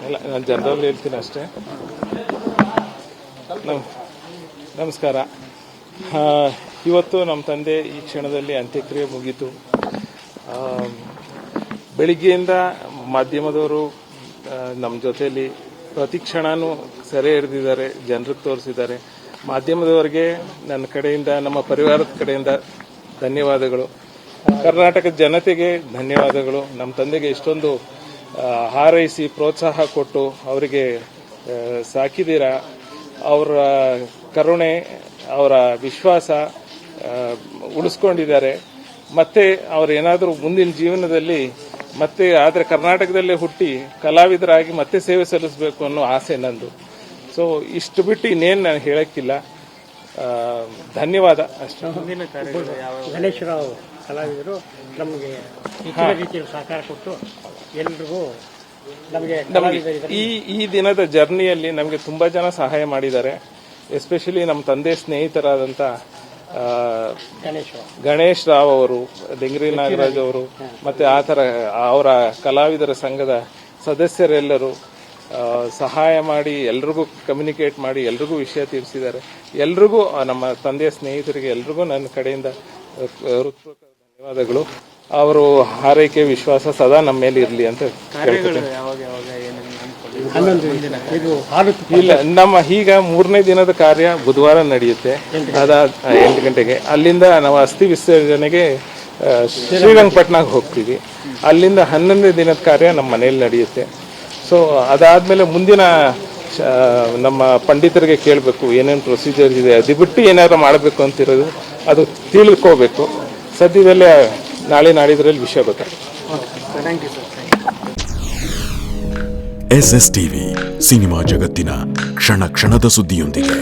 ಇಲ್ಲ, ನಾನು ಜನರಲ್ಲಿ ಹೇಳ್ತೀನಿ ಅಷ್ಟೇ. ನಮಸ್ಕಾರ. ಇವತ್ತು ನಮ್ಮ ತಂದೆ ಈ ಕ್ಷಣದಲ್ಲಿ ಅಂತ್ಯಕ್ರಿಯೆ ಮುಗೀತು. ಬೆಳಿಗ್ಗೆಯಿಂದ ಮಾಧ್ಯಮದವರು ನಮ್ಮ ಜೊತೆಯಲ್ಲಿ ಪ್ರತಿ ಕ್ಷಣನೂ ಸೆರೆ ಹಿಡಿದಿದ್ದಾರೆ, ಜನರಿಗೆ ತೋರಿಸಿದ್ದಾರೆ. ಮಾಧ್ಯಮದವರಿಗೆ ನನ್ನ ಕಡೆಯಿಂದ, ನಮ್ಮ ಪರಿವಾರದ ಕಡೆಯಿಂದ ಧನ್ಯವಾದಗಳು. ಕರ್ನಾಟಕದ ಜನತೆಗೆ ಧನ್ಯವಾದಗಳು. ನಮ್ಮ ತಂದೆಗೆ ಇಷ್ಟೊಂದು ಹಾರೈಸಿ ಪ್ರೋತ್ಸಾಹ ಕೊಟ್ಟು ಅವರಿಗೆ ಸಾಕಿದ್ದೀರಾ. ಅವರ ಕರುಣೆ, ಅವರ ವಿಶ್ವಾಸ ಉಳಿಸ್ಕೊಂಡಿದ್ದಾರೆ. ಮತ್ತೆ ಅವರು ಏನಾದರೂ ಮುಂದಿನ ಜೀವನದಲ್ಲಿ ಮತ್ತೆ ಆದರೆ ಕರ್ನಾಟಕದಲ್ಲೇ ಹುಟ್ಟಿ ಕಲಾವಿದರಾಗಿ ಮತ್ತೆ ಸೇವೆ ಸಲ್ಲಿಸಬೇಕು ಅನ್ನೋ ಆಸೆ ನಂದು. ಸೊ ಇಷ್ಟು ಬಿಟ್ಟು ಇನ್ನೇನು ನಾನು ಹೇಳಕ್ಕಿಲ್ಲ. ಧನ್ಯವಾದ ಅಷ್ಟೇ. ಗಣೇಶ್ ರಾವ್ ಕಲಾವಿದರು ನಮಗೆ ಹೆಚ್ಚಿನ ರೀತಿಯಲ್ಲಿ ಸಹಕಾರ ಕೊಟ್ಟು ಎಲ್ರಿಗೂ ನಮಗೆ ಈ ದಿನದ ಜರ್ನಿಯಲ್ಲಿ ನಮಗೆ ತುಂಬಾ ಜನ ಸಹಾಯ ಮಾಡಿದ್ದಾರೆ. ಎಸ್ಪೆಷಲಿ ನಮ್ಮ ತಂದೆ ಸ್ನೇಹಿತರಾದಂಥ ಗಣೇಶ್ ರಾವ್ ಅವರು, ಡೆಂಗ್ರಿ ನಾಗರಾಜ್ ಅವರು, ಮತ್ತೆ ಆ ಥರ ಅವರ ಕಲಾವಿದರ ಸಂಘದ ಸದಸ್ಯರೆಲ್ಲರೂ ಸಹಾಯ ಮಾಡಿ, ಎಲ್ರಿಗೂ ಕಮ್ಯುನಿಕೇಟ್ ಮಾಡಿ, ಎಲ್ರಿಗೂ ವಿಷಯ ತಿಳಿಸಿದ್ದಾರೆ. ಎಲ್ರಿಗೂ, ನಮ್ಮ ತಂದೆಯ ಸ್ನೇಹಿತರಿಗೆ ಎಲ್ರಿಗೂ ನನ್ನ ಕಡೆಯಿಂದ ಹೃತ್ಪೂರ್ವಕ ಧನ್ಯವಾದಗಳು. ಅವರು ಹಾರೈಕೆ, ವಿಶ್ವಾಸ ಸದಾ ನಮ್ಮ ಮೇಲೆ ಇರಲಿ ಅಂತ ಕೇಳ್ತೀನಿ. ಇಲ್ಲ, ನಮ್ಮ ಈಗ 3ನೇ ದಿನದ ಕಾರ್ಯ ಬುಧವಾರ ನಡೆಯುತ್ತೆ. ಅದಾದ 8 ಗಂಟೆಗೆ. ಅಲ್ಲಿಂದ ನಾವು ಅಸ್ಥಿ ವಿಸರ್ಜನೆಗೆ ಶ್ರೀರಂಗಪಟ್ಟಣಕ್ಕೆ ಹೋಗ್ತೀವಿ. ಅಲ್ಲಿಂದ 11ನೇ ದಿನದ ಕಾರ್ಯ ನಮ್ಮ ಮನೆಯಲ್ಲಿ ನಡೆಯುತ್ತೆ. ಸೊ ಅದಾದ್ಮೇಲೆ ಮುಂದಿನ ನಮ್ಮ ಪಂಡಿತರಿಗೆ ಕೇಳಬೇಕು ಏನೇನು ಪ್ರೊಸೀಜರ್ ಇದೆ. ಅದು ಬಿಟ್ಟು ಏನಾದ್ರು ಮಾಡಬೇಕು ಅಂತಿರೋದು ಅದು ತಿಳ್ಕೋಬೇಕು. ಸದ್ಯದಲ್ಲೇ ನಾಳೆ ನಾಡಿದ್ರಲ್ಲಿ ವಿಷಯ ಗೊತ್ತಾಗುತ್ತೆ. SSTV ಸಿನಿಮಾ ಜಗತ್ತಿನ ಕ್ಷಣ ಕ್ಷಣದ ಸುದ್ದಿಯೊಂದಿಗೆ.